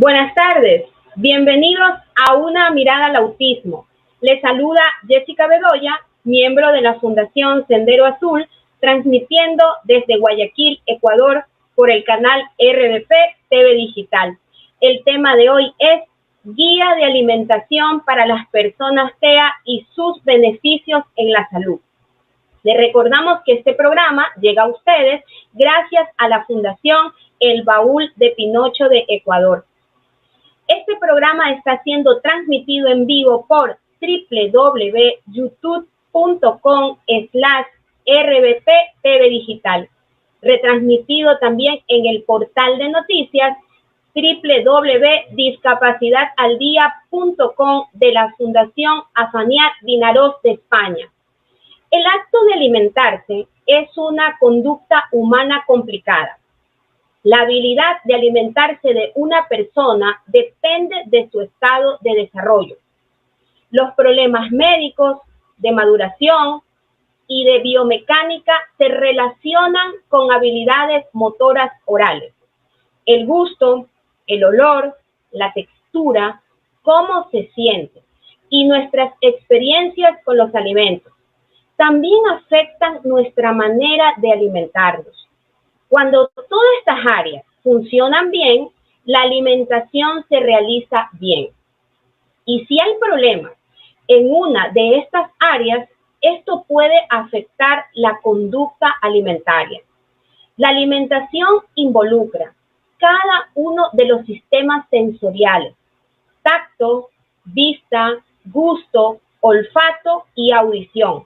Buenas tardes, bienvenidos a Una Mirada al Autismo. Les saluda Jessica Bedoya, miembro de la Fundación Sendero Azul, transmitiendo desde Guayaquil, Ecuador, por el canal RDP TV Digital. El tema de hoy es Guía de Alimentación para las Personas TEA y sus beneficios en la salud. Les recordamos que este programa llega a ustedes gracias a la Fundación El Baúl de Pinocho de Ecuador. Este programa está siendo transmitido en vivo por www.youtube.com/RBP TV Digital. Retransmitido también en el portal de noticias www.discapacidadaldia.com de la Fundación Afaniá Vinaroz de España. El acto de alimentarse es una conducta humana complicada. La habilidad de alimentarse de una persona depende de su estado de desarrollo. Los problemas médicos, de maduración y de biomecánica se relacionan con habilidades motoras orales. El gusto, el olor, la textura, cómo se siente y nuestras experiencias con los alimentos también afectan nuestra manera de alimentarnos. Cuando todas estas áreas funcionan bien, la alimentación se realiza bien. Y si hay problemas en una de estas áreas, esto puede afectar la conducta alimentaria. La alimentación involucra cada uno de los sistemas sensoriales: tacto, vista, gusto, olfato y audición.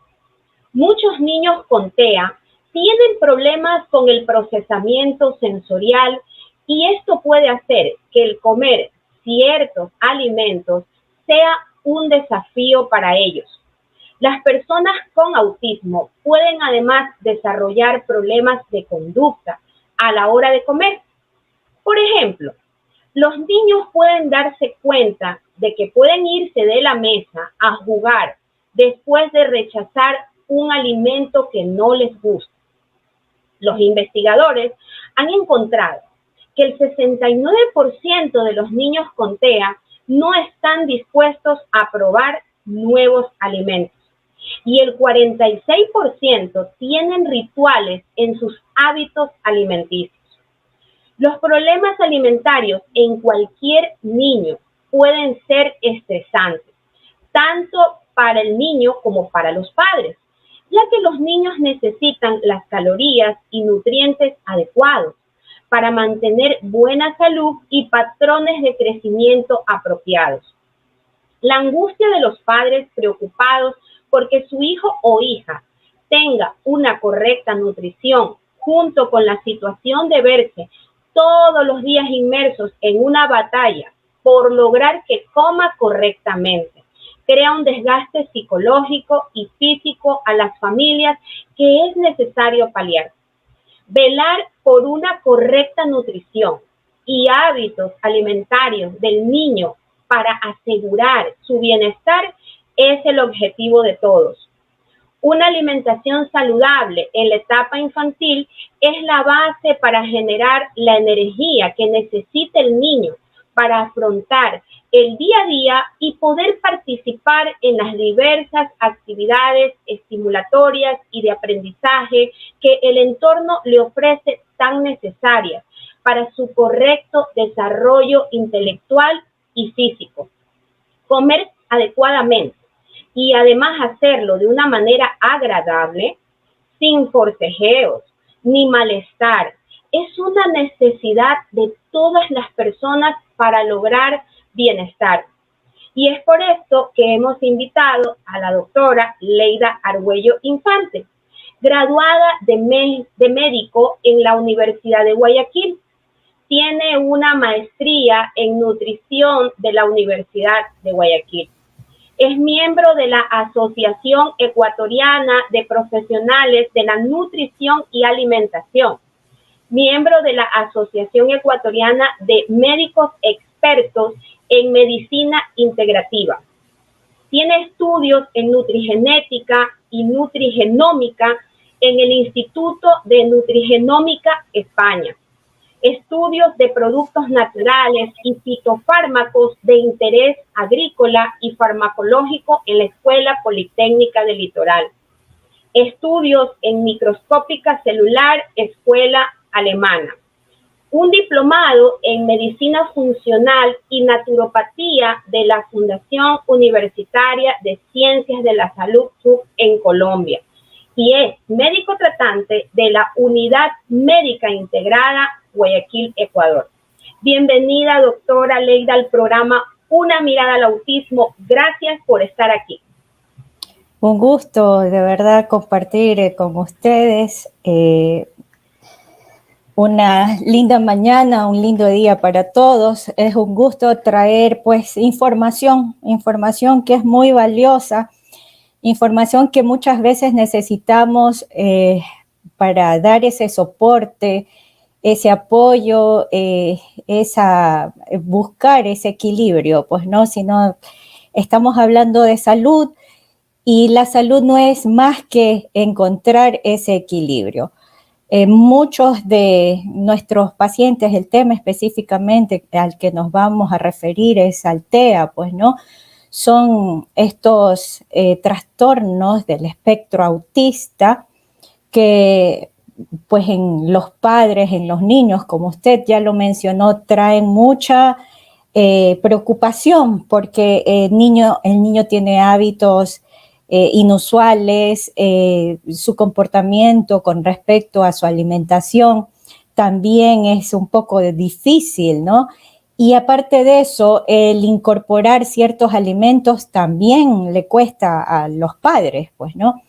Muchos niños con TEA tienen problemas con el procesamiento sensorial y esto puede hacer que el comer ciertos alimentos sea un desafío para ellos. Las personas con autismo pueden además desarrollar problemas de conducta a la hora de comer. Por ejemplo, los niños pueden darse cuenta de que pueden irse de la mesa a jugar después de rechazar un alimento que no les gusta. Los investigadores han encontrado que el 69% de los niños con TEA no están dispuestos a probar nuevos alimentos y el 46% tienen rituales en sus hábitos alimenticios. Los problemas alimentarios en cualquier niño pueden ser estresantes, tanto para el niño como para los padres, ya que los niños necesitan las calorías y nutrientes adecuados para mantener buena salud y patrones de crecimiento apropiados. La angustia de los padres preocupados porque su hijo o hija tenga una correcta nutrición, junto con la situación de verse todos los días inmersos en una batalla por lograr que coma correctamente, crea un desgaste psicológico y físico a las familias que es necesario paliar. Velar por una correcta nutrición y hábitos alimentarios del niño para asegurar su bienestar es el objetivo de todos. Una alimentación saludable en la etapa infantil es la base para generar la energía que necesita el niño para afrontar el día a día y poder participar en las diversas actividades estimulatorias y de aprendizaje que el entorno le ofrece tan necesarias para su correcto desarrollo intelectual y físico. Comer adecuadamente y además hacerlo de una manera agradable, sin forcejeos ni malestar, es una necesidad de todas las personas para lograr bienestar. Y es por esto que hemos invitado a la doctora Leida Argüello Infante, graduada de médico en la Universidad de Guayaquil. Tiene una maestría en nutrición de la Universidad de Guayaquil. Es miembro de la Asociación Ecuatoriana de Profesionales de la Nutrición y Alimentación, miembro de la Asociación Ecuatoriana de Médicos Expertos en Medicina Integrativa. Tiene estudios en nutrigenética y nutrigenómica en el Instituto de Nutrigenómica, España. estudios de productos naturales y fitofármacos de interés agrícola y farmacológico en la Escuela Politécnica del Litoral. Estudios en microscópica celular, Escuela Alemana. Un diplomado en medicina funcional y naturopatía de la Fundación Universitaria de Ciencias de la Salud SUB en Colombia. Y es médico tratante de la Unidad Médica Integrada Guayaquil, Ecuador. Bienvenida, doctora Leida, al programa Una Mirada al Autismo. Gracias por estar aquí. Un gusto, de verdad, compartir con ustedes una linda mañana, un lindo día para todos. Es un gusto traer, pues, información que es muy valiosa, información que muchas veces necesitamos para dar ese soporte, ese apoyo, buscar ese equilibrio, pues, ¿no? Si no, estamos hablando de salud, y la salud no es más que encontrar ese equilibrio. Muchos de nuestros pacientes, el tema específicamente al que nos vamos a referir es al TEA, pues, ¿no? Son estos trastornos del espectro autista que, pues, en los padres, en los niños, como usted ya lo mencionó, traen mucha preocupación porque el niño tiene hábitos inusuales, su comportamiento con respecto a su alimentación también es un poco difícil, ¿no? Y aparte de eso, el incorporar ciertos alimentos también le cuesta a los padres, pues, ¿no?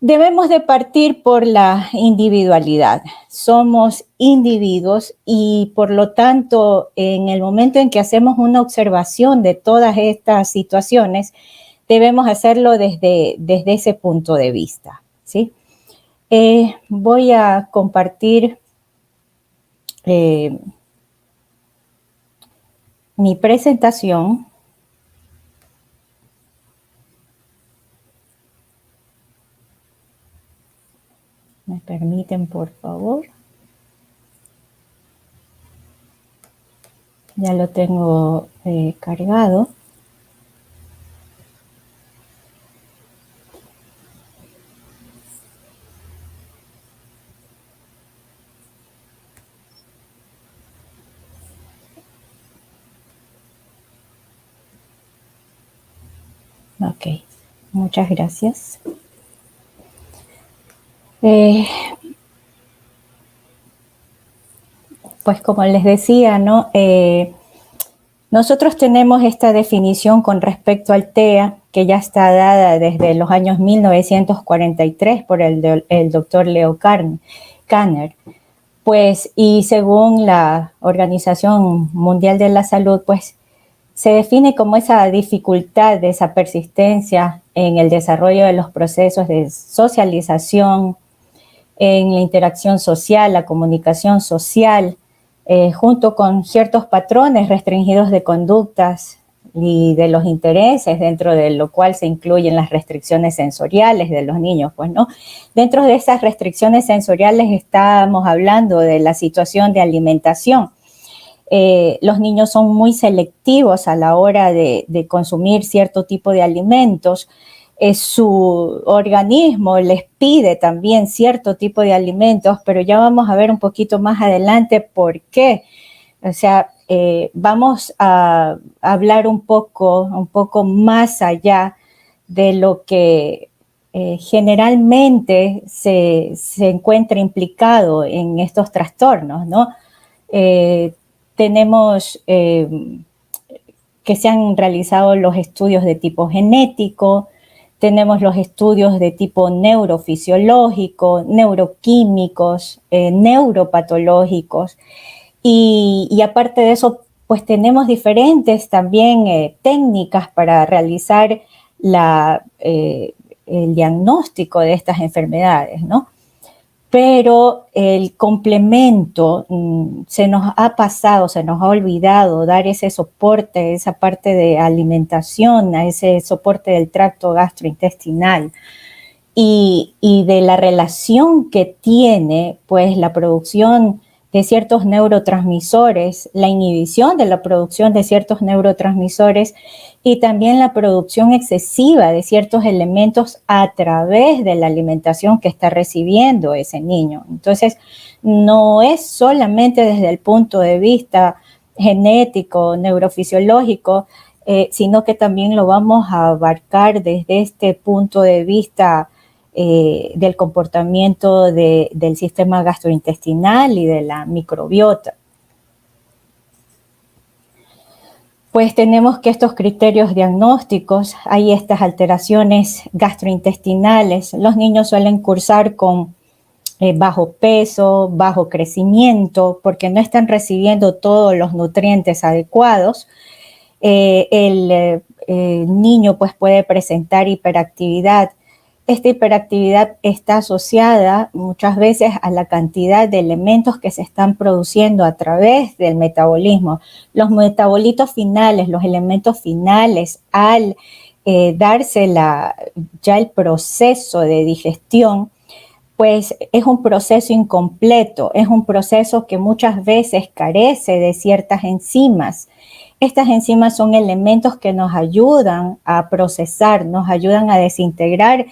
Debemos de partir por la individualidad. Somos individuos y, por lo tanto, en el momento en que hacemos una observación de todas estas situaciones, debemos hacerlo desde ese punto de vista, ¿sí? Voy a compartir mi presentación. ¿Me permiten, por favor? Ya lo tengo cargado. Ok, muchas gracias. Pues como les decía, ¿no? Nosotros tenemos esta definición con respecto al TEA, que ya está dada desde los años 1943 por el doctor Leo Kanner. Pues, y según la Organización Mundial de la Salud, pues, se define como esa dificultad, esa persistencia en el desarrollo de los procesos de socialización, en la interacción social, la comunicación social, junto con ciertos patrones restringidos de conductas y de los intereses, dentro de lo cual se incluyen las restricciones sensoriales de los niños, pues, ¿no? Dentro de esas restricciones sensoriales estamos hablando de la situación de alimentación. Los niños son muy selectivos a la hora de consumir cierto tipo de alimentos. Su organismo les pide también cierto tipo de alimentos, pero ya vamos a ver un poquito más adelante por qué. O sea, vamos a hablar un poco más allá de lo que generalmente se encuentra implicado en estos trastornos, ¿no? Tenemos que se han realizado los estudios de tipo genético, tenemos los estudios de tipo neurofisiológico, neuroquímicos, neuropatológicos, y aparte de eso, pues tenemos diferentes también técnicas para realizar el diagnóstico de estas enfermedades, ¿no? Pero el complemento se nos ha pasado, se nos ha olvidado dar ese soporte, esa parte de alimentación, a ese soporte del tracto gastrointestinal y de la relación que tiene, pues, la producción de ciertos neurotransmisores, la inhibición de la producción de ciertos neurotransmisores y también la producción excesiva de ciertos elementos a través de la alimentación que está recibiendo ese niño. Entonces, no es solamente desde el punto de vista genético, neurofisiológico, sino que también lo vamos a abarcar desde este punto de vista del comportamiento del sistema gastrointestinal y de la microbiota. Pues tenemos que estos criterios diagnósticos, hay estas alteraciones gastrointestinales. Los niños suelen cursar con bajo peso, bajo crecimiento, porque no están recibiendo todos los nutrientes adecuados. El niño pues puede presentar hiperactividad. Esta hiperactividad está asociada muchas veces a la cantidad de elementos que se están produciendo a través del metabolismo. Los metabolitos finales, los elementos finales, al darse ya el proceso de digestión, pues es un proceso incompleto, es un proceso que muchas veces carece de ciertas enzimas. Estas enzimas son elementos que nos ayudan a procesar, nos ayudan a desintegrar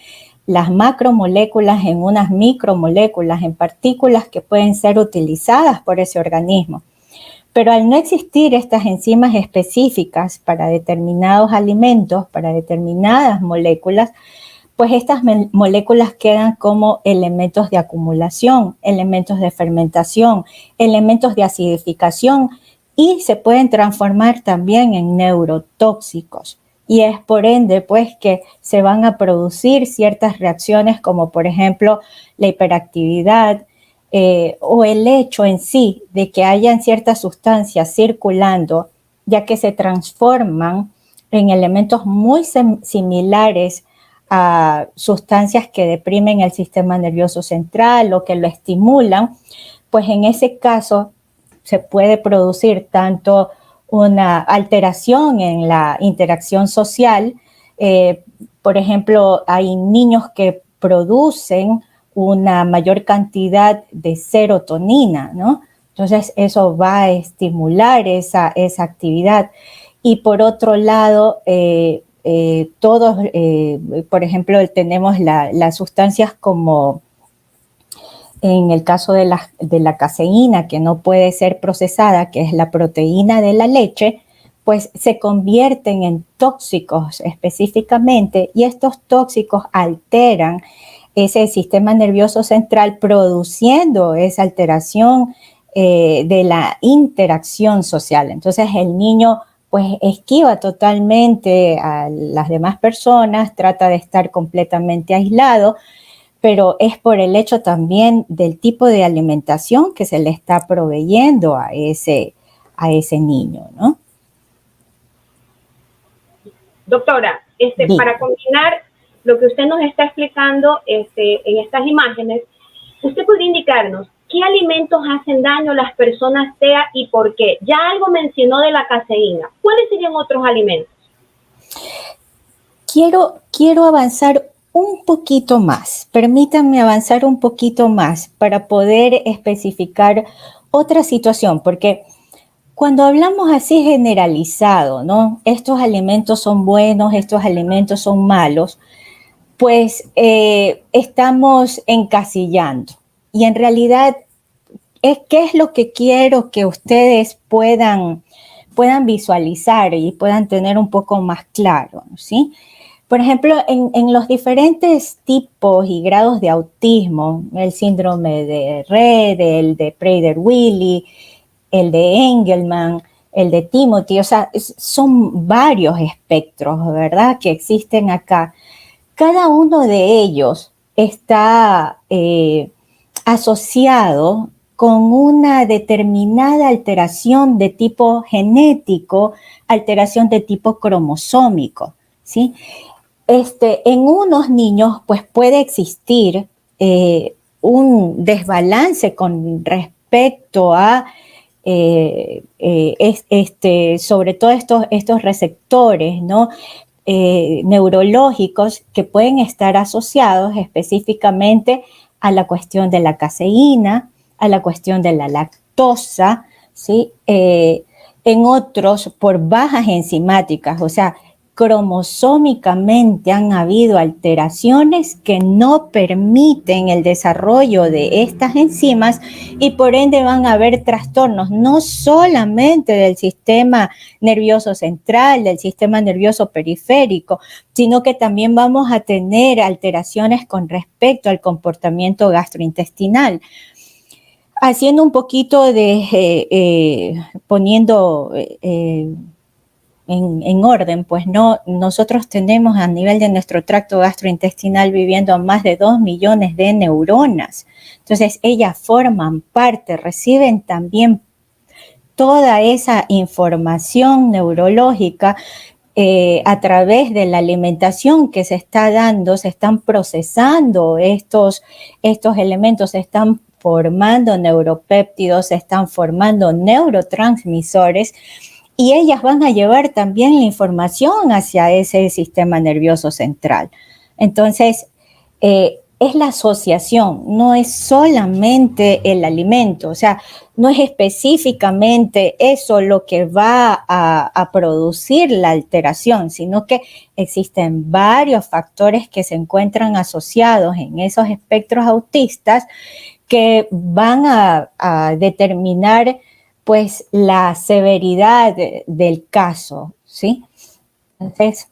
las macromoléculas en unas micromoléculas, en partículas que pueden ser utilizadas por ese organismo. Pero al no existir estas enzimas específicas para determinados alimentos, para determinadas moléculas, pues estas moléculas quedan como elementos de acumulación, elementos de fermentación, elementos de acidificación, y se pueden transformar también en neurotóxicos. Y es por ende, pues, que se van a producir ciertas reacciones como, por ejemplo, la hiperactividad o el hecho en sí de que hayan ciertas sustancias circulando, ya que se transforman en elementos muy similares a sustancias que deprimen el sistema nervioso central o que lo estimulan, pues en ese caso se puede producir tanto una alteración en la interacción social. Por ejemplo, hay niños que producen una mayor cantidad de serotonina, ¿no? Entonces, eso va a estimular esa actividad. Y por otro lado, todos, por ejemplo, tenemos las sustancias como en el caso de la caseína, que no puede ser procesada, que es la proteína de la leche, pues se convierten en tóxicos específicamente, y estos tóxicos alteran ese sistema nervioso central, produciendo esa alteración de la interacción social. Entonces el niño pues esquiva totalmente a las demás personas, trata de estar completamente aislado, pero es por el hecho también del tipo de alimentación que se le está proveyendo a ese niño, ¿no? Doctora, para combinar lo que usted nos está explicando en estas imágenes, ¿usted podría indicarnos qué alimentos hacen daño a las personas TEA y por qué? Ya algo mencionó de la caseína. ¿Cuáles serían otros alimentos? Quiero avanzar un poquito más. Permítanme avanzar un poquito más para poder especificar otra situación, porque cuando hablamos así generalizado, ¿no? Estos alimentos son buenos, estos alimentos son malos, pues estamos encasillando. Y en realidad, ¿qué es lo que quiero que ustedes puedan visualizar y puedan tener un poco más claro, ¿sí? Por ejemplo, en los diferentes tipos y grados de autismo, el síndrome de Rett, el de Prader-Willi, el de Engelmann, el de Timothy, o sea, son varios espectros, ¿verdad?, que existen acá. Cada uno de ellos está asociado con una determinada alteración de tipo genético, alteración de tipo cromosómico, ¿sí? En unos niños, pues puede existir un desbalance con respecto a, sobre todo estos receptores, ¿no? Neurológicos que pueden estar asociados específicamente a la cuestión de la caseína, a la cuestión de la lactosa, ¿sí? En otros por bajas enzimáticas, o sea, cromosómicamente han habido alteraciones que no permiten el desarrollo de estas enzimas y por ende van a haber trastornos no solamente del sistema nervioso central, del sistema nervioso periférico, sino que también vamos a tener alteraciones con respecto al comportamiento gastrointestinal. Haciendo un poquito de, poniendo en orden, pues no, nosotros tenemos a nivel de nuestro tracto gastrointestinal viviendo a más de 2 millones de neuronas. Entonces, ellas forman parte, reciben también toda esa información neurológica a través de la alimentación que se está dando, se están procesando estos elementos, se están formando neuropéptidos, se están formando neurotransmisores y ellas van a llevar también la información hacia ese sistema nervioso central. Entonces, es la asociación, no es solamente el alimento, o sea, no es específicamente eso lo que va a producir la alteración, sino que existen varios factores que se encuentran asociados en esos espectros autistas que van a determinar pues la severidad del caso, ¿sí? Entonces,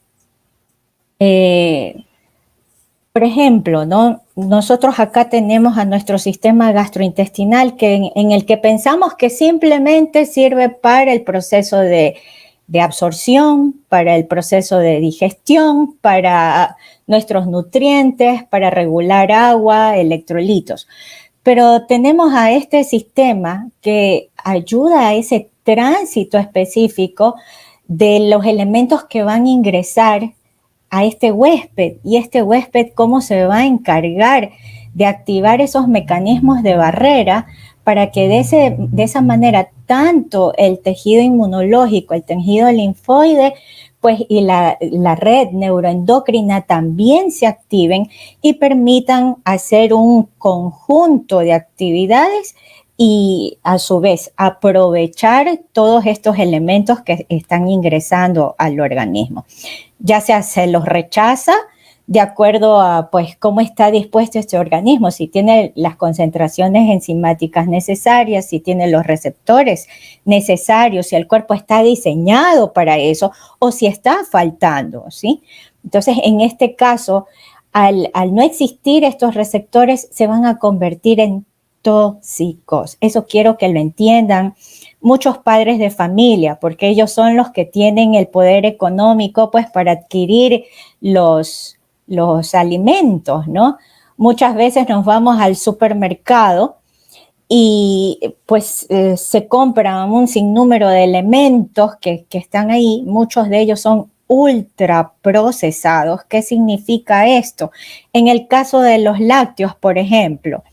por ejemplo, ¿no? Nosotros acá tenemos a nuestro sistema gastrointestinal en el que pensamos que simplemente sirve para el proceso de absorción, para el proceso de digestión, para nuestros nutrientes, para regular agua, electrolitos. Pero tenemos a este sistema que ayuda a ese tránsito específico de los elementos que van a ingresar a este huésped y este huésped cómo se va a encargar de activar esos mecanismos de barrera para que de esa manera tanto el tejido inmunológico, el tejido linfoide, pues y la red neuroendocrina también se activen y permitan hacer un conjunto de actividades y a su vez aprovechar todos estos elementos que están ingresando al organismo. Ya sea se los rechaza de acuerdo a pues cómo está dispuesto este organismo, si tiene las concentraciones enzimáticas necesarias, si tiene los receptores necesarios, si el cuerpo está diseñado para eso o si está faltando, ¿sí? Entonces, en este caso, al no existir estos receptores, se van a convertir en tóxicos. Eso quiero que lo entiendan muchos padres de familia, porque ellos son los que tienen el poder económico pues para adquirir los alimentos, ¿no? Muchas veces nos vamos al supermercado y pues se compran un sinnúmero de elementos que están ahí, muchos de ellos son ultra procesados. ¿Qué significa esto? En el caso de los lácteos, por ejemplo,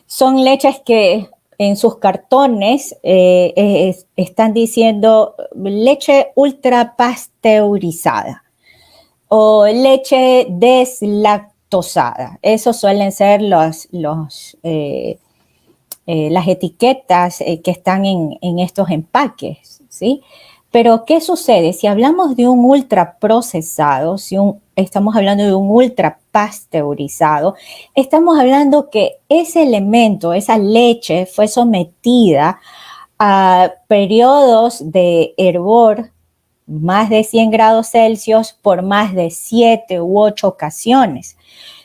son leches que en sus cartones están diciendo leche ultra pasteurizada o leche deslactosada. Esos suelen ser las etiquetas que están en estos empaques, ¿sí? Pero, ¿qué sucede? Si hablamos de un ultraprocesado, estamos hablando de un ultrapasteurizado, estamos hablando que ese elemento, esa leche, fue sometida a periodos de hervor más de 100 grados Celsius por más de 7 u 8 ocasiones.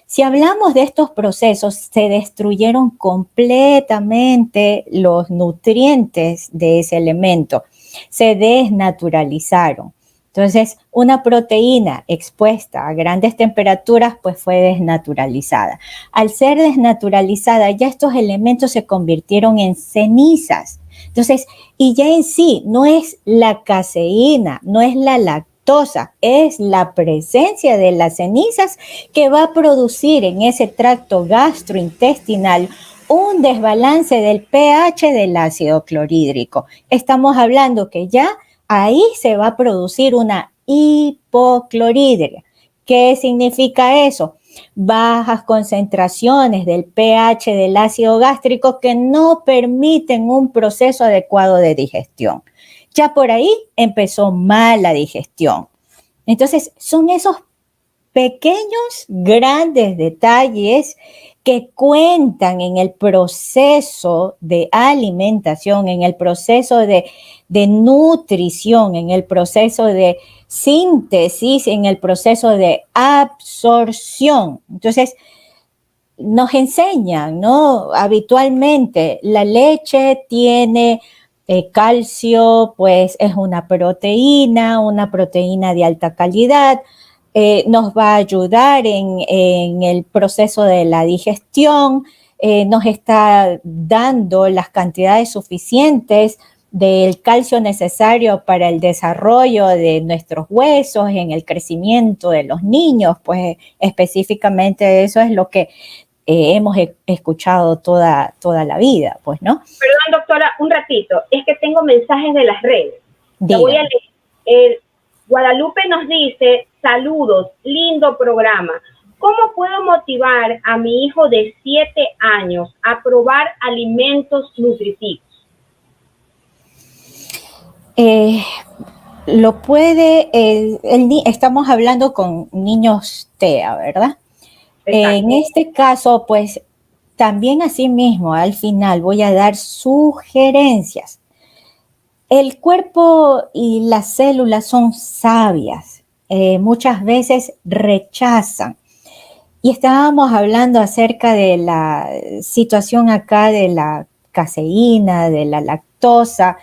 Si hablamos de estos procesos, se destruyeron completamente los nutrientes de ese elemento, se desnaturalizaron. Entonces, una proteína expuesta a grandes temperaturas, pues fue desnaturalizada. Al ser desnaturalizada, ya estos elementos se convirtieron en cenizas. Entonces, y ya en sí, no es la caseína, no es la lactosa, es la presencia de las cenizas que va a producir en ese tracto gastrointestinal un desbalance del pH del ácido clorhídrico. Estamos hablando que ya ahí se va a producir una hipoclorhidria. ¿Qué significa eso? bajas concentraciones del pH del ácido gástrico que no permiten un proceso adecuado de digestión. Ya por ahí empezó mal la digestión. Entonces, son esos pequeños, grandes detalles que cuentan en el proceso de alimentación, en el proceso de nutrición, en el proceso de síntesis, en el proceso de absorción. Entonces, nos enseñan, ¿no? Habitualmente, la leche tiene calcio, pues es una proteína de alta calidad. Nos va a ayudar en el proceso de la digestión, nos está dando las cantidades suficientes del calcio necesario para el desarrollo de nuestros huesos, en el crecimiento de los niños, pues específicamente eso es lo que hemos escuchado toda la vida, pues, ¿no? Perdón, doctora, un ratito, es que tengo mensajes de las redes. Te voy a leer. Guadalupe nos dice, saludos, lindo programa. ¿Cómo puedo motivar a mi hijo de 7 años a probar alimentos nutritivos? Lo puede, estamos hablando con niños TEA, ¿verdad? En este caso, pues, también así mismo, al final voy a dar sugerencias. El cuerpo y las células son sabias, muchas veces rechazan. Y estábamos hablando acerca de la situación acá de la caseína, de la lactosa,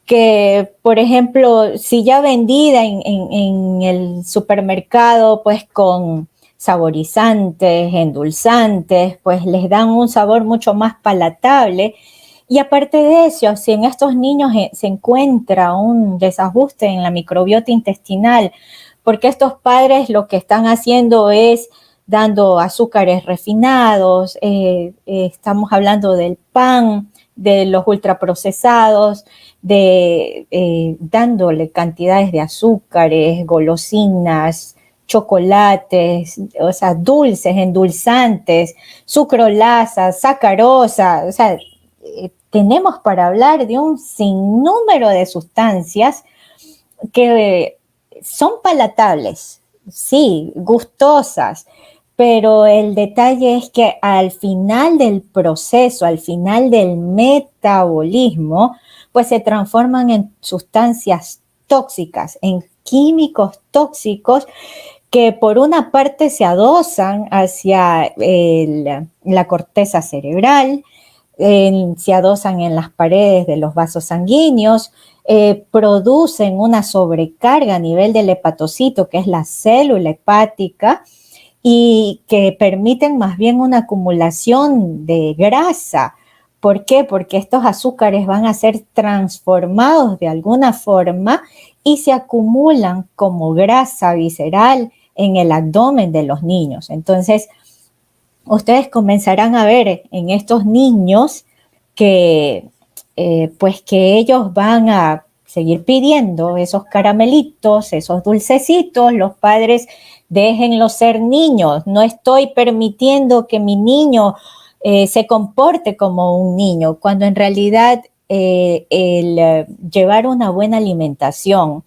que, por ejemplo, si ya vendida en el supermercado, pues con saborizantes, endulzantes, pues les dan un sabor mucho más palatable. Y aparte de eso, si en estos niños se encuentra un desajuste en la microbiota intestinal, porque estos padres lo que están haciendo es dando azúcares refinados, estamos hablando del pan, de los ultraprocesados, dándole cantidades de azúcares, golosinas, chocolates, o sea, dulces, endulzantes, sucralosa, sacarosa, o sea, tenemos para hablar de un sinnúmero de sustancias que son palatables, sí, gustosas, pero el detalle es que al final del proceso, al final del metabolismo, pues se transforman en sustancias tóxicas, en químicos tóxicos que por una parte se adosan hacia la corteza cerebral, se adosan en las paredes de los vasos sanguíneos, producen una sobrecarga a nivel del hepatocito, que es la célula hepática, y que permiten más bien una acumulación de grasa. ¿Por qué? Porque estos azúcares van a ser transformados de alguna forma y se acumulan como grasa visceral en el abdomen de los niños. Entonces, ustedes comenzarán a ver en estos niños que, pues que ellos van a seguir pidiendo esos caramelitos, esos dulcecitos. Los padres, déjenlos ser niños. No estoy permitiendo que mi niño se comporte como un niño, cuando en realidad el llevar una buena alimentación,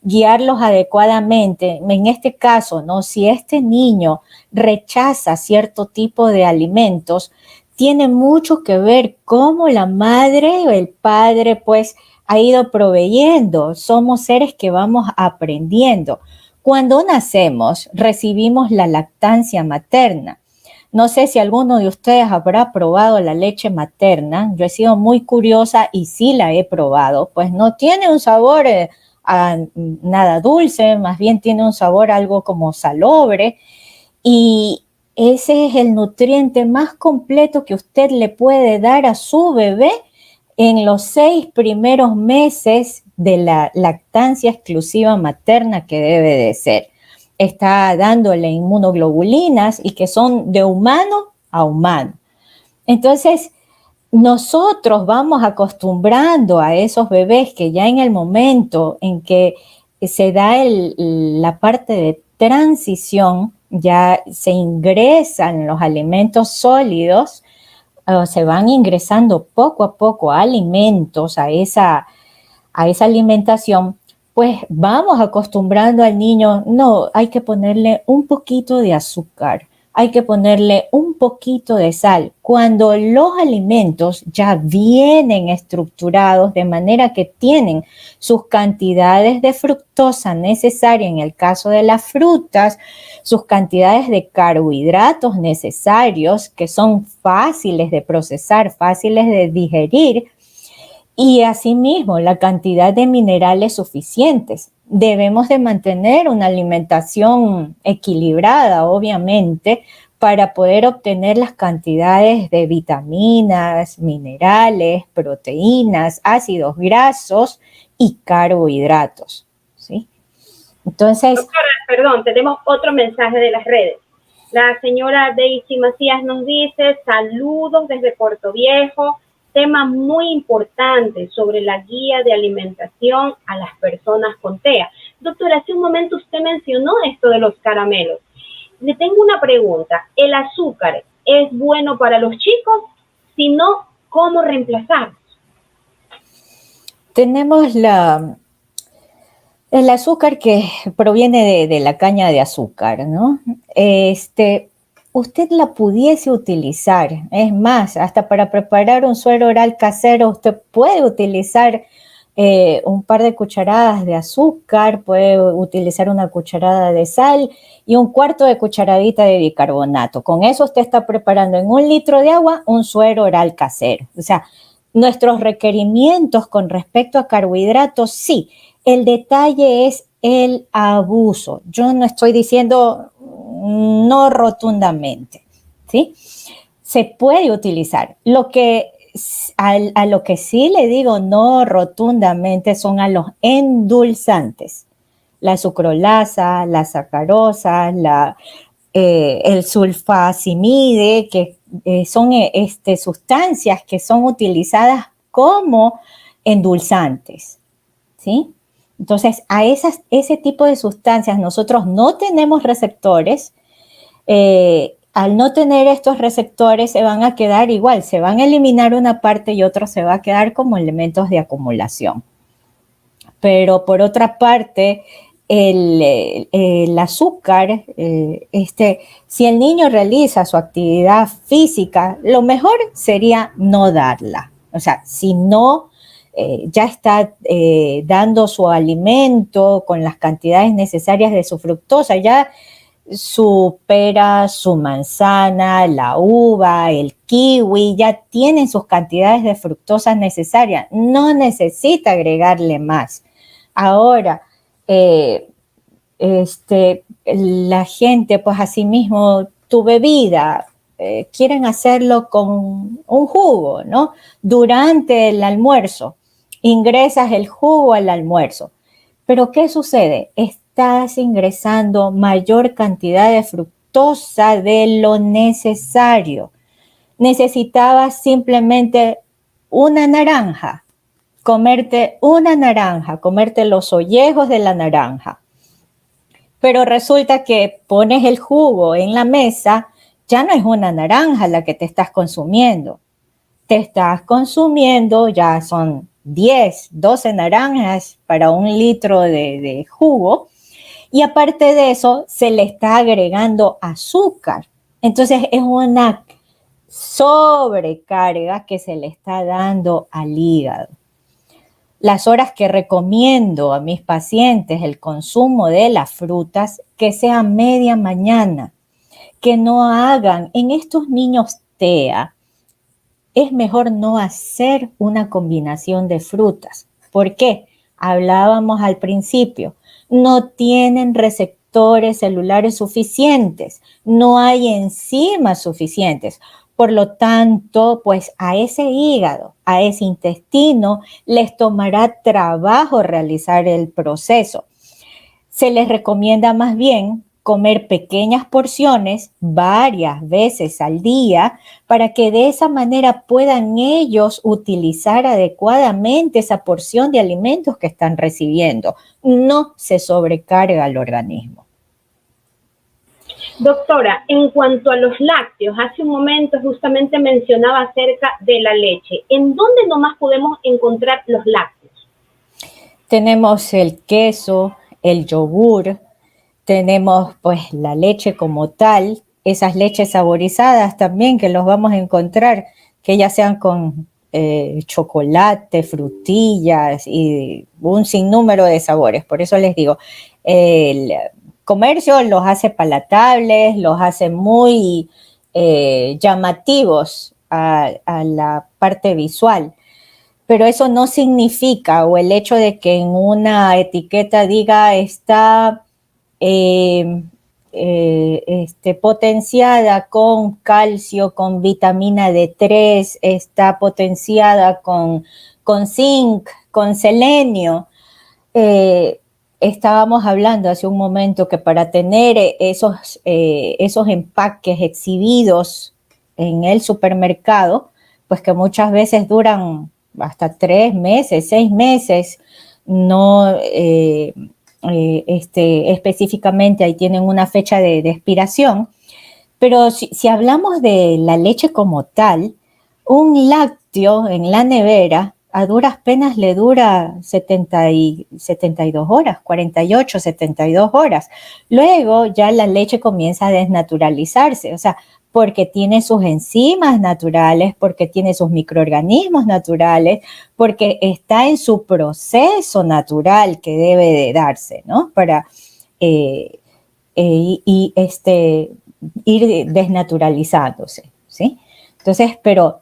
guiarlos adecuadamente, en este caso, ¿no? Si este niño rechaza cierto tipo de alimentos, tiene mucho que ver cómo la madre o el padre, pues, ha ido proveyendo. Somos seres que vamos aprendiendo. Cuando nacemos, recibimos la lactancia materna. No sé si alguno de ustedes habrá probado la leche materna. Yo he sido muy curiosa y sí la he probado. Pues no tiene un sabor nada dulce, más bien tiene un sabor algo como salobre. Y ese es el nutriente más completo que usted le puede dar a su bebé en los 6 primeros meses de la lactancia exclusiva materna que debe de ser. Está dándole inmunoglobulinas y que son de humano a humano. Entonces, nosotros vamos acostumbrando a esos bebés que ya en el momento en que se da la parte de transición, ya se ingresan los alimentos sólidos, se van ingresando poco a poco alimentos a esa alimentación, pues vamos acostumbrando al niño, no, hay que ponerle un poquito de azúcar, hay que ponerle un poquito de sal, cuando los alimentos ya vienen estructurados de manera que tienen sus cantidades de fructosa necesaria en el caso de las frutas, sus cantidades de carbohidratos necesarios que son fáciles de procesar, fáciles de digerir, y asimismo la cantidad de minerales suficientes. Debemos de mantener una alimentación equilibrada, obviamente, para poder obtener las cantidades de vitaminas, minerales, proteínas, ácidos grasos y carbohidratos, ¿sí? Entonces, doctora, perdón, tenemos otro mensaje de las redes. La señora Daisy Macías nos dice, saludos desde Puerto Viejo, tema muy importante sobre la guía de alimentación a las personas con TEA. Doctora, hace un momento usted mencionó esto de los caramelos. Le tengo una pregunta. ¿El azúcar es bueno para los chicos? Si no, ¿cómo reemplazarlo? Tenemos el azúcar que proviene de la caña de azúcar, ¿no? Usted la pudiese utilizar, es más, hasta para preparar un suero oral casero, usted puede utilizar un par de cucharadas de azúcar, puede utilizar una cucharada de sal y un cuarto de cucharadita de bicarbonato. Con eso usted está preparando en 1 litro de agua un suero oral casero. O sea, nuestros requerimientos con respecto a carbohidratos, sí. El detalle es el abuso. Yo no estoy diciendo no rotundamente, ¿sí? Se puede utilizar. A lo que sí le digo no rotundamente son a los endulzantes. La sucralasa, la sacarosa, el sulfasamide, que son sustancias que son utilizadas como endulzantes, ¿sí? Entonces, a ese tipo de sustancias nosotros no tenemos receptores. Al no tener estos receptores se van a quedar igual, se van a eliminar una parte y otra se va a quedar como elementos de acumulación. Pero por otra parte, el azúcar, si el niño realiza su actividad física, lo mejor sería no darla. O sea, si no ya está dando su alimento con las cantidades necesarias de su fructosa, ya su pera, su manzana, la uva, el kiwi, ya tienen sus cantidades de fructosa necesarias. No necesita agregarle más. Ahora, la gente, pues asimismo, tu bebida, quieren hacerlo con un jugo, ¿no? Durante el almuerzo, ingresas el jugo al almuerzo. Pero ¿qué sucede? Estás ingresando mayor cantidad de fructosa de lo necesario. Necesitabas simplemente una naranja, comerte una naranja, comerte los ollejos de la naranja. Pero resulta que pones el jugo en la mesa, ya no es una naranja la que te estás consumiendo. Te estás consumiendo, ya son 10, 12 naranjas para 1 litro de jugo. Y aparte de eso, se le está agregando azúcar. Entonces es una sobrecarga que se le está dando al hígado. Las horas que recomiendo a mis pacientes el consumo de las frutas, que sea media mañana, que no hagan en estos niños TEA, es mejor no hacer una combinación de frutas. ¿Por qué? Hablábamos al principio, no tienen receptores celulares suficientes, no hay enzimas suficientes. Por lo tanto, pues a ese hígado, a ese intestino, les tomará trabajo realizar el proceso. Se les recomienda más bien comer pequeñas porciones varias veces al día para que de esa manera puedan ellos utilizar adecuadamente esa porción de alimentos que están recibiendo. No se sobrecarga al organismo. Doctora, en cuanto a los lácteos, hace un momento justamente mencionaba acerca de la leche. ¿En dónde nomás podemos encontrar los lácteos? Tenemos el queso, el yogur, tenemos pues la leche como tal, esas leches saborizadas también que los vamos a encontrar, que ya sean con chocolate, frutillas y un sinnúmero de sabores. Por eso les digo, el comercio los hace palatables, los hace muy llamativos a la parte visual. Pero eso no significa, o el hecho de que en una etiqueta diga está potenciada con calcio, con vitamina D3, está potenciada con zinc, con selenio. Estábamos hablando hace un momento que para tener esos empaques exhibidos en el supermercado, pues que muchas veces duran hasta 3 meses, 6 meses, no específicamente ahí tienen una fecha de expiración, pero si hablamos de la leche como tal, un lácteo en la nevera a duras penas le dura 72 horas, 48, 72 horas. Luego ya la leche comienza a desnaturalizarse, o sea, porque tiene sus enzimas naturales, porque tiene sus microorganismos naturales, porque está en su proceso natural que debe de darse, ¿no? Para ir desnaturalizándose, ¿sí? Entonces, pero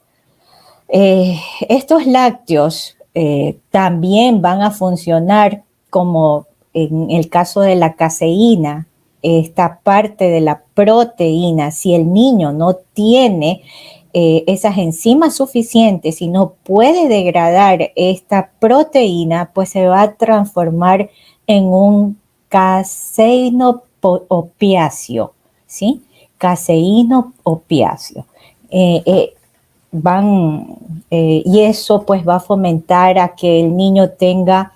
estos lácteos también van a funcionar como en el caso de la caseína, esta parte de la proteína. Si el niño no tiene esas enzimas suficientes y no puede degradar esta proteína, pues se va a transformar en un caseíno opiáceo, ¿sí? Caseíno opiáceo. Y eso pues va a fomentar a que el niño tenga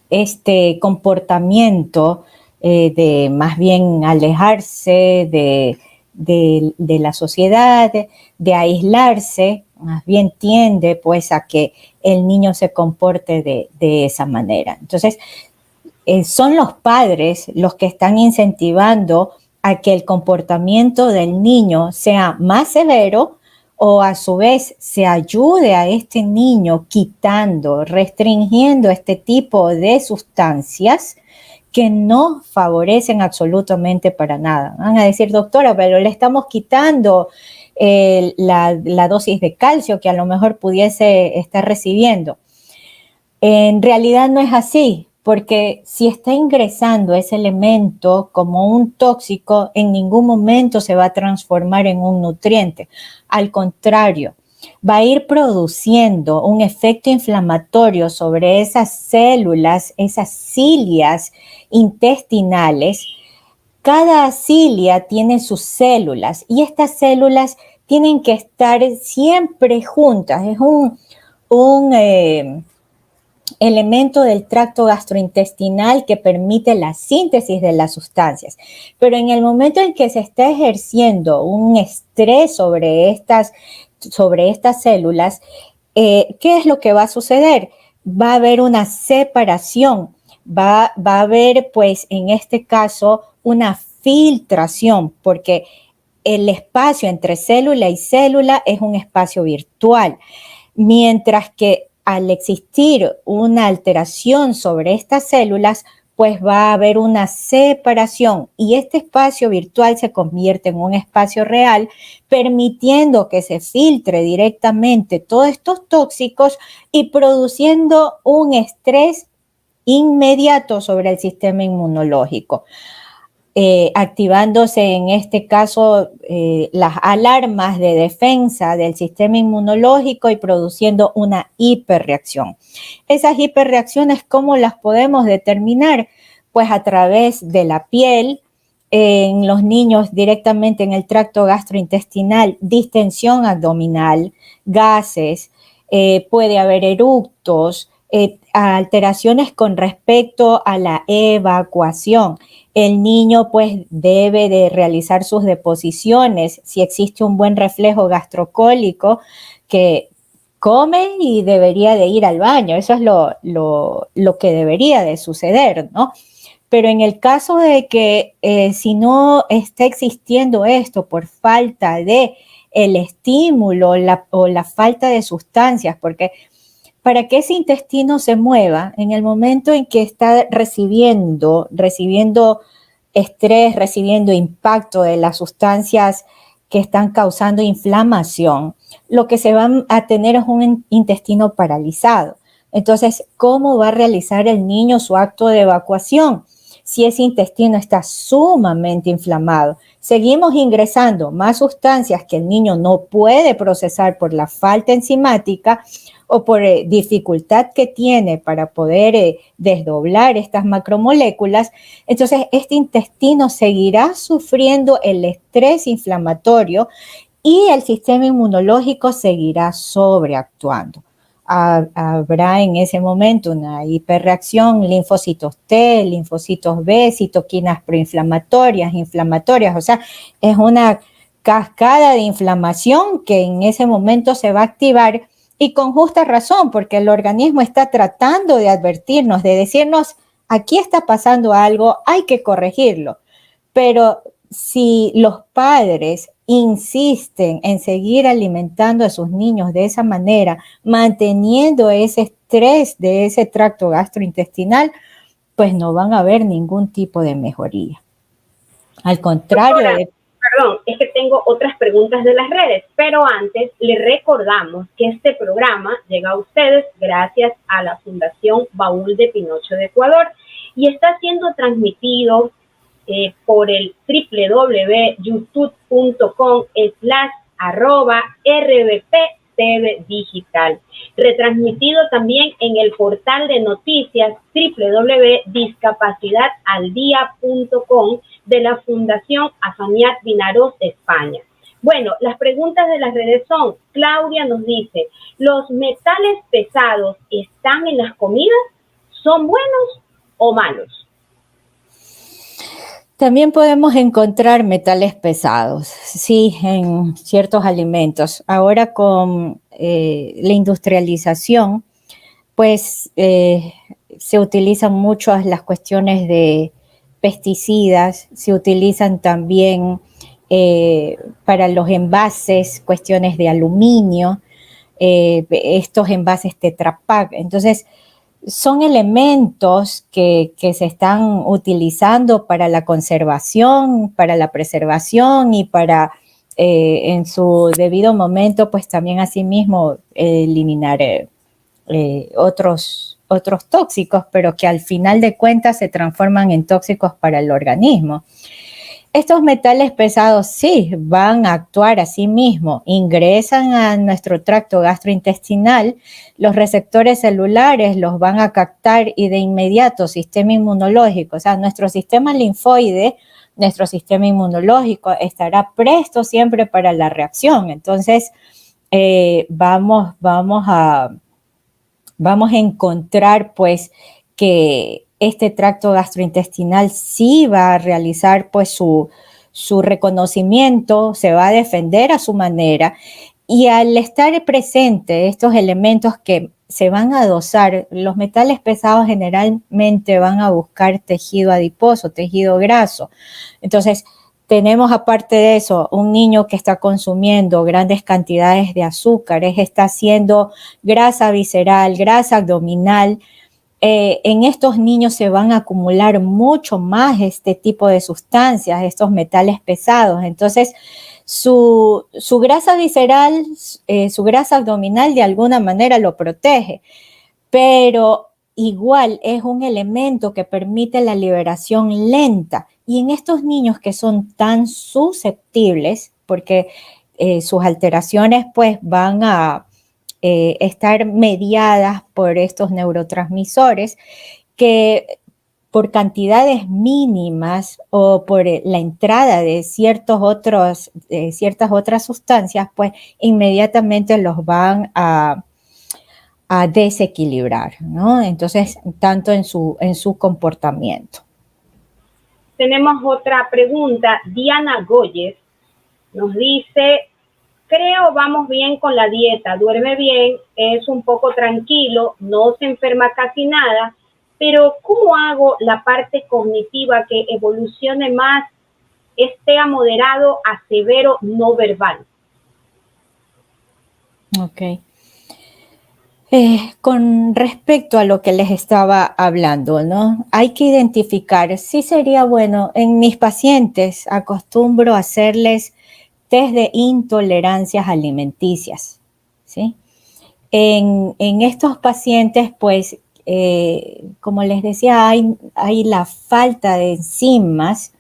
este comportamiento de más bien alejarse de la sociedad, de aislarse, más bien tiende pues a que el niño se comporte de esa manera. Entonces, son los padres los que están incentivando a que el comportamiento del niño sea más severo, o a su vez se ayude a este niño quitando, restringiendo este tipo de sustancias que no favorecen absolutamente para nada. Van a decir, doctora, pero le estamos quitando la dosis de calcio que a lo mejor pudiese estar recibiendo. En realidad no es así, porque si está ingresando ese elemento como un tóxico, en ningún momento se va a transformar en un nutriente. Al contrario, va a ir produciendo un efecto inflamatorio sobre esas células, esas cilias intestinales. Cada cilia tiene sus células y estas células tienen que estar siempre juntas. Es un elemento del tracto gastrointestinal que permite la síntesis de las sustancias. Pero en el momento en que se está ejerciendo un estrés sobre estas células, ¿qué es lo que va a suceder? Va a haber una separación, va a haber, pues, en este caso, una filtración, porque el espacio entre célula y célula es un espacio virtual, mientras que al existir una alteración sobre estas células, pues va a haber una separación y este espacio virtual se convierte en un espacio real, permitiendo que se filtre directamente todos estos tóxicos y produciendo un estrés inmediato sobre el sistema inmunológico. Activándose en este caso las alarmas de defensa del sistema inmunológico y produciendo una hiperreacción. Esas hiperreacciones, ¿cómo las podemos determinar? Pues a través de la piel, en los niños directamente en el tracto gastrointestinal, distensión abdominal, gases, puede haber eructos, alteraciones con respecto a la evacuación. El niño pues debe de realizar sus deposiciones. Si existe un buen reflejo gastrocólico, que come y debería de ir al baño. Eso es lo que debería de suceder, ¿no? Pero en el caso de que si no está existiendo esto por falta de el estímulo o la falta de sustancias, porque para que ese intestino se mueva, en el momento en que está recibiendo estrés, recibiendo impacto de las sustancias que están causando inflamación, lo que se va a tener es un intestino paralizado. Entonces, ¿cómo va a realizar el niño su acto de evacuación si ese intestino está sumamente inflamado? Seguimos ingresando más sustancias que el niño no puede procesar por la falta enzimática o por dificultad que tiene para poder desdoblar estas macromoléculas. Entonces, este intestino seguirá sufriendo el estrés inflamatorio y el sistema inmunológico seguirá sobreactuando. Habrá en ese momento una hiperreacción, linfocitos T, linfocitos B, citoquinas proinflamatorias, inflamatorias, o sea, es una cascada de inflamación que en ese momento se va a activar y con justa razón, porque el organismo está tratando de advertirnos, de decirnos, aquí está pasando algo, hay que corregirlo. Pero si los padres insisten en seguir alimentando a sus niños de esa manera, manteniendo ese estrés de ese tracto gastrointestinal, pues no van a ver ningún tipo de mejoría. Al contrario. Perdón, es que tengo otras preguntas de las redes, pero antes le recordamos que este programa llega a ustedes gracias a la Fundación Baúl de Pinocho de Ecuador y está siendo transmitido por el www.youtube.com/RBP Digital. Retransmitido también en el portal de noticias www.discapacidadaldia.com de la Fundación Afaniat Vinaroz de España. Bueno, las preguntas de las redes son, Claudia nos dice, ¿los metales pesados están en las comidas? ¿Son buenos o malos? También podemos encontrar metales pesados, sí, en ciertos alimentos. Ahora con la industrialización, pues se utilizan mucho las cuestiones de pesticidas, se utilizan también para los envases, cuestiones de aluminio, estos envases Tetra Pak. Entonces, son elementos que se están utilizando para la conservación, para la preservación y para en su debido momento, pues también asimismo eliminar otros tóxicos, pero que al final de cuentas se transforman en tóxicos para el organismo. Estos metales pesados sí van a actuar a sí mismo, ingresan a nuestro tracto gastrointestinal, los receptores celulares los van a captar y de inmediato sistema inmunológico, o sea, nuestro sistema linfoide, nuestro sistema inmunológico estará presto siempre para la reacción. Entonces, vamos a encontrar pues que este tracto gastrointestinal sí va a realizar pues su reconocimiento, se va a defender a su manera y al estar presente estos elementos que se van a dosar, los metales pesados generalmente van a buscar tejido adiposo, tejido graso. Entonces, tenemos aparte de eso un niño que está consumiendo grandes cantidades de azúcares, está haciendo grasa visceral, grasa abdominal. En estos niños se van a acumular mucho más este tipo de sustancias, estos metales pesados. Entonces, su grasa visceral, su grasa abdominal de alguna manera lo protege, pero igual es un elemento que permite la liberación lenta. Y en estos niños que son tan susceptibles, porque sus alteraciones pues van a estar mediadas por estos neurotransmisores que por cantidades mínimas o por la entrada de ciertas otras sustancias, pues inmediatamente los van a a desequilibrar, ¿no? Entonces, tanto en su comportamiento. Tenemos otra pregunta. Diana Goyes nos dice, creo vamos bien con la dieta, duerme bien, es un poco tranquilo, no se enferma casi nada, pero ¿cómo hago la parte cognitiva que evolucione más, esté a moderado, a severo, no verbal? Ok. Con respecto a lo que les estaba hablando, ¿no? Hay que identificar, sí sería bueno, en mis pacientes acostumbro a hacerles test de intolerancias alimenticias, ¿sí? En estos pacientes, pues, como les decía, hay la falta de enzimas,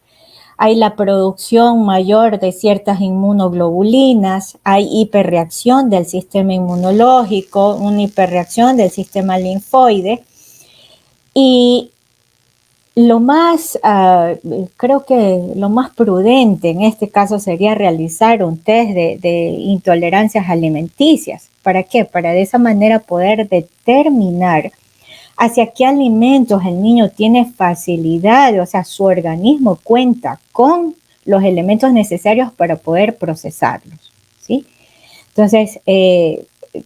hay la producción mayor de ciertas inmunoglobulinas, hay hiperreacción del sistema inmunológico, una hiperreacción del sistema linfoide. Y creo que lo más prudente en este caso sería realizar un test de intolerancias alimenticias. ¿Para qué? Para de esa manera poder determinar hacia qué alimentos el niño tiene facilidad, o sea, su organismo cuenta con los elementos necesarios para poder procesarlos, ¿sí? Entonces,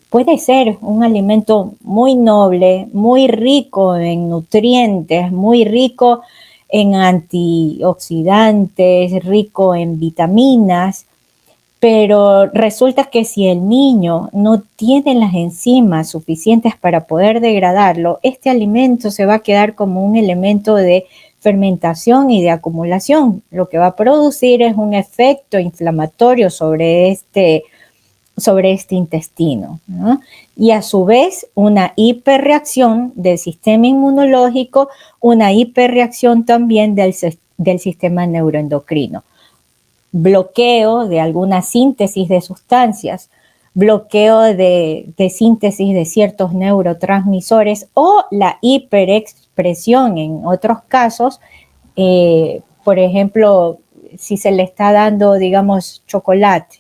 puede ser un alimento muy noble, muy rico en nutrientes, muy rico en antioxidantes, rico en vitaminas, pero resulta que si el niño no tiene las enzimas suficientes para poder degradarlo, este alimento se va a quedar como un elemento de fermentación y de acumulación. Lo que va a producir es un efecto inflamatorio sobre este intestino, ¿no? Y a su vez una hiperreacción del sistema inmunológico, una hiperreacción también del sistema neuroendocrino. Bloqueo de alguna síntesis de sustancias, bloqueo de síntesis de ciertos neurotransmisores o la hiperexpresión en otros casos, por ejemplo, si se le está dando, digamos, chocolate,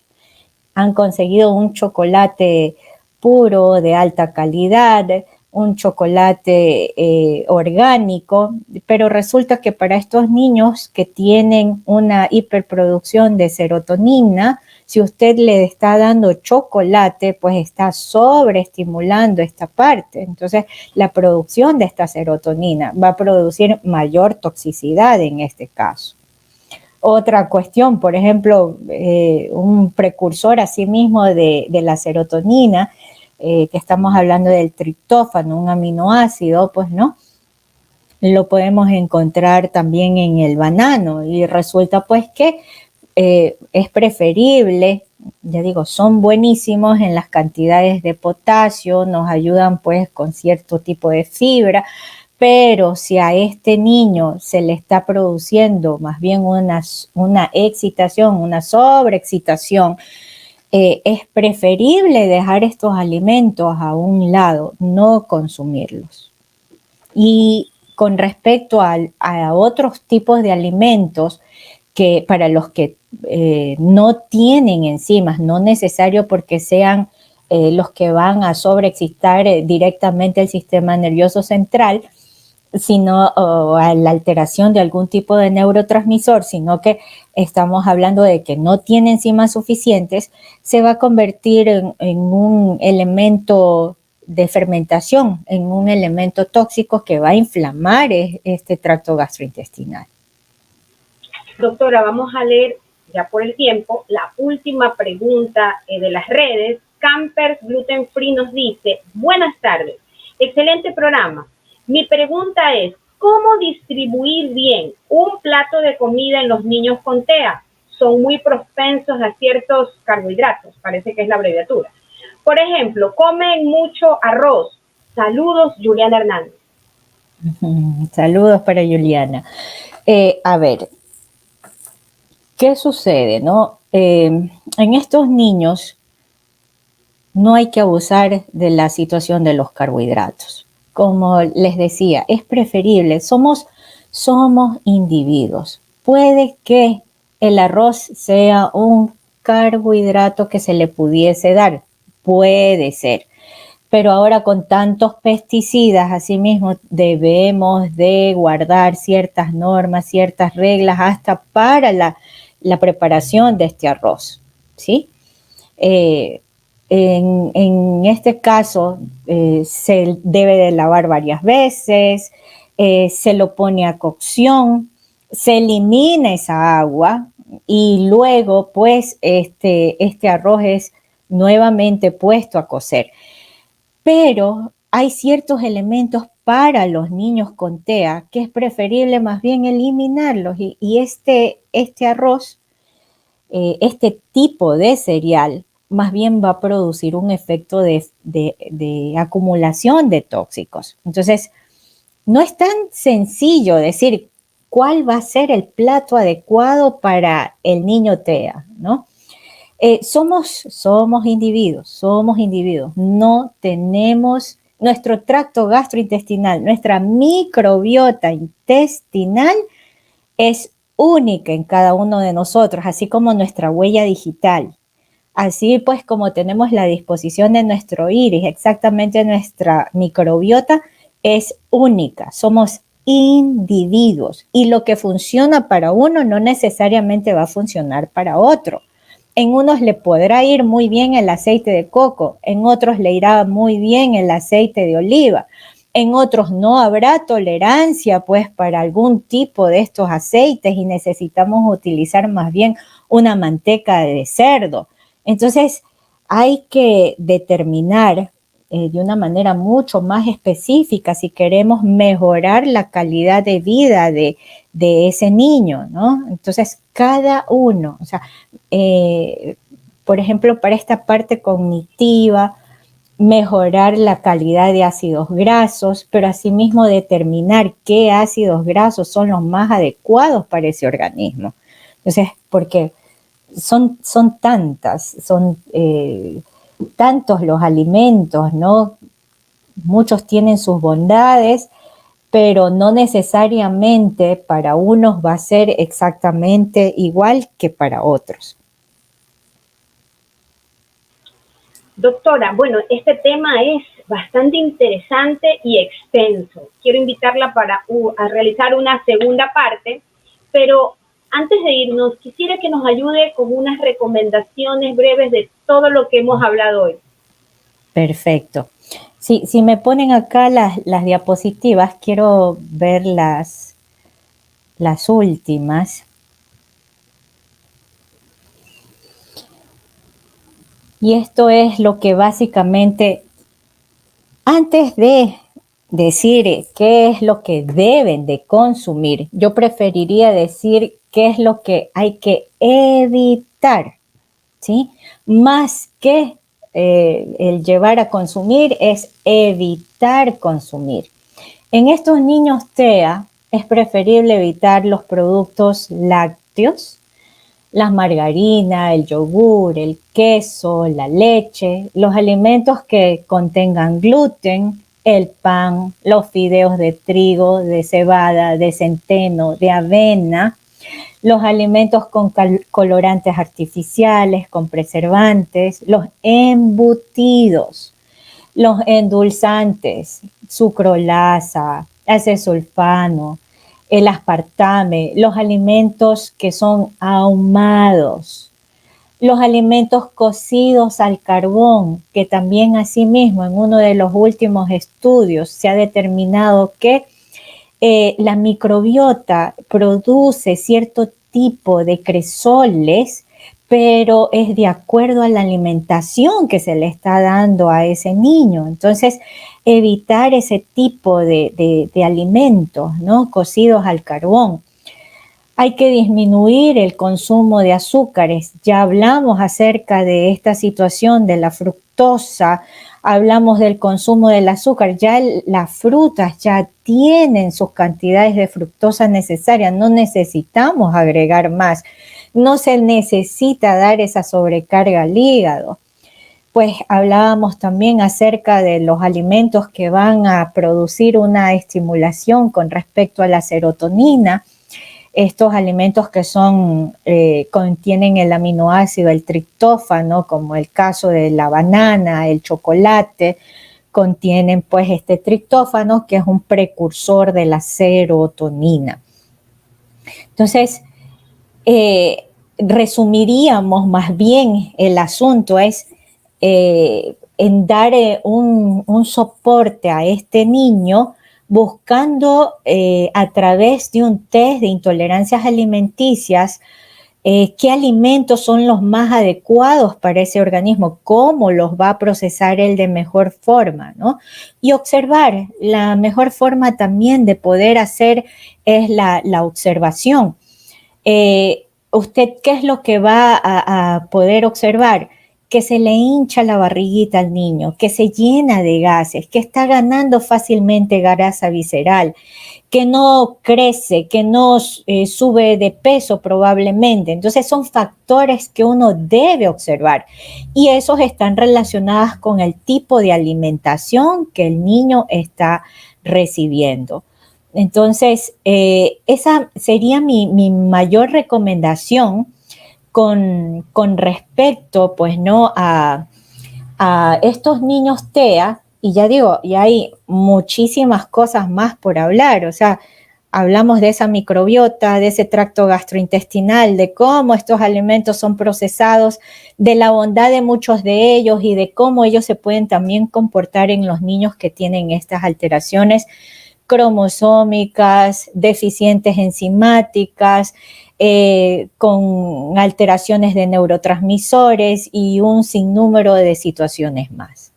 han conseguido un chocolate puro, de alta calidad, un chocolate orgánico, pero resulta que para estos niños que tienen una hiperproducción de serotonina, si usted le está dando chocolate, pues está sobreestimulando esta parte. Entonces, la producción de esta serotonina va a producir mayor toxicidad en este caso. Otra cuestión, por ejemplo, un precursor asimismo de la serotonina, que estamos hablando del triptófano, un aminoácido, pues no, lo podemos encontrar también en el banano y resulta pues que es preferible, ya digo, son buenísimos en las cantidades de potasio, nos ayudan pues con cierto tipo de fibra, pero si a este niño se le está produciendo más bien una excitación, una sobreexcitación, es preferible dejar estos alimentos a un lado, no consumirlos. Y con respecto a otros tipos de alimentos que para los que no tienen enzimas, no necesario porque sean los que van a sobreexcitar directamente el sistema nervioso central, sino a la alteración de algún tipo de neurotransmisor, sino que estamos hablando de que no tiene enzimas suficientes, se va a convertir en un elemento de fermentación, en un elemento tóxico que va a inflamar este tracto gastrointestinal. Doctora, vamos a leer, ya por el tiempo, la última pregunta de las redes. Campers Gluten Free nos dice, buenas tardes, excelente programa. Mi pregunta es, ¿cómo distribuir bien un plato de comida en los niños con TEA? Son muy propensos a ciertos carbohidratos, parece que es la abreviatura. Por ejemplo, comen mucho arroz. Saludos, Juliana Hernández. Saludos para Juliana. A ver, ¿qué sucede, no? En estos niños no hay que abusar de la situación de los carbohidratos. Como les decía, es preferible, somos individuos. Puede que el arroz sea un carbohidrato que se le pudiese dar, puede ser, pero ahora con tantos pesticidas, asimismo, debemos de guardar ciertas normas, ciertas reglas, hasta para la preparación de este arroz, ¿sí? En este caso, se debe de lavar varias veces, se lo pone a cocción, se elimina esa agua y luego, pues, este arroz es nuevamente puesto a cocer. Pero hay ciertos elementos para los niños con TEA que es preferible más bien eliminarlos y este arroz, este tipo de cereal, más bien va a producir un efecto de acumulación de tóxicos. Entonces, no es tan sencillo decir cuál va a ser el plato adecuado para el niño TEA, ¿no? Somos individuos, no tenemos nuestro tracto gastrointestinal, nuestra microbiota intestinal es única en cada uno de nosotros, así como nuestra huella digital. Así pues como tenemos la disposición de nuestro iris, exactamente nuestra microbiota es única, somos individuos y lo que funciona para uno no necesariamente va a funcionar para otro. En unos le podrá ir muy bien el aceite de coco, en otros le irá muy bien el aceite de oliva, en otros no habrá tolerancia pues para algún tipo de estos aceites y necesitamos utilizar más bien una manteca de cerdo. Entonces hay que determinar de una manera mucho más específica si queremos mejorar la calidad de vida de ese niño, ¿no? Entonces cada uno, o sea, por ejemplo, para esta parte cognitiva, mejorar la calidad de ácidos grasos, pero asimismo determinar qué ácidos grasos son los más adecuados para ese organismo. Entonces, porque son tantos los alimentos, ¿no? Muchos tienen sus bondades, pero no necesariamente para unos va a ser exactamente igual que para otros. Doctora, bueno, este tema es bastante interesante y extenso. Quiero invitarla a realizar una segunda parte, pero antes de irnos, quisiera que nos ayude con unas recomendaciones breves de todo lo que hemos hablado hoy. Perfecto. Si me ponen acá las diapositivas, quiero ver las últimas. Y esto es lo que básicamente, antes de decir qué es lo que deben de consumir, yo preferiría decir qué es lo que hay que evitar, ¿sí? Más que el llevar a consumir es evitar consumir. En estos niños TEA es preferible evitar los productos lácteos, la margarina, el yogur, el queso, la leche, los alimentos que contengan gluten, el pan, los fideos de trigo, de cebada, de centeno, de avena, los alimentos con colorantes artificiales, con preservantes, los embutidos, los endulzantes, sucralasa, acesulfano, el aspartame, los alimentos que son ahumados, los alimentos cocidos al carbón, que también asimismo en uno de los últimos estudios se ha determinado que la microbiota produce cierto tipo de cresoles, pero es de acuerdo a la alimentación que se le está dando a ese niño. Entonces, evitar ese tipo de alimentos, ¿no? Cocidos al carbón. Hay que disminuir el consumo de azúcares. Ya hablamos acerca de esta situación de la fructosa, hablamos del consumo del azúcar. Ya las frutas ya tienen sus cantidades de fructosa necesarias, no necesitamos agregar más. No se necesita dar esa sobrecarga al hígado. Pues hablábamos también acerca de los alimentos que van a producir una estimulación con respecto a la serotonina. Estos alimentos que contienen el aminoácido, el triptófano, como el caso de la banana, el chocolate, contienen pues este triptófano, que es un precursor de la serotonina. Entonces, resumiríamos más bien el asunto es en dar un soporte a este niño buscando a través de un test de intolerancias alimenticias qué alimentos son los más adecuados para ese organismo, cómo los va a procesar él de mejor forma, ¿no? Y observar, la mejor forma también de poder hacer es la observación. ¿Usted qué es lo que va a poder observar? Que se le hincha la barriguita al niño, que se llena de gases, que está ganando fácilmente grasa visceral, que no crece, que no sube de peso probablemente. Entonces son factores que uno debe observar y esos están relacionados con el tipo de alimentación que el niño está recibiendo. Entonces, esa sería mi mayor recomendación con respecto, pues, ¿no? a estos niños TEA, y ya digo, y hay muchísimas cosas más por hablar, o sea, hablamos de esa microbiota, de ese tracto gastrointestinal, de cómo estos alimentos son procesados, de la bondad de muchos de ellos y de cómo ellos se pueden también comportar en los niños que tienen estas alteraciones cromosómicas, deficientes enzimáticas, con alteraciones de neurotransmisores y un sinnúmero de situaciones más.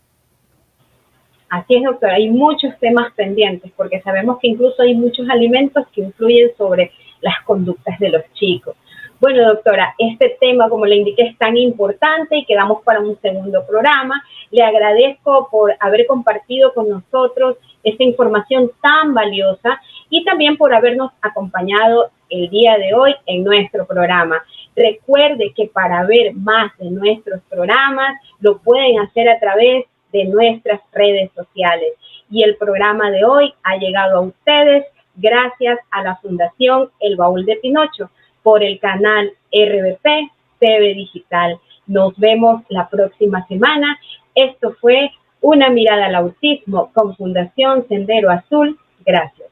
Así es, doctora, hay muchos temas pendientes porque sabemos que incluso hay muchos alimentos que influyen sobre las conductas de los chicos. Bueno, doctora, este tema, como le indiqué, es tan importante y quedamos para un segundo programa. Le agradezco por haber compartido con nosotros esta información tan valiosa y también por habernos acompañado el día de hoy en nuestro programa. Recuerde que para ver más de nuestros programas lo pueden hacer a través de nuestras redes sociales. Y el programa de hoy ha llegado a ustedes gracias a la Fundación El Baúl de Pinocho por el canal RBP TV Digital. Nos vemos la próxima semana. Esto fue Una mirada al autismo con Fundación Sendero Azul. Gracias.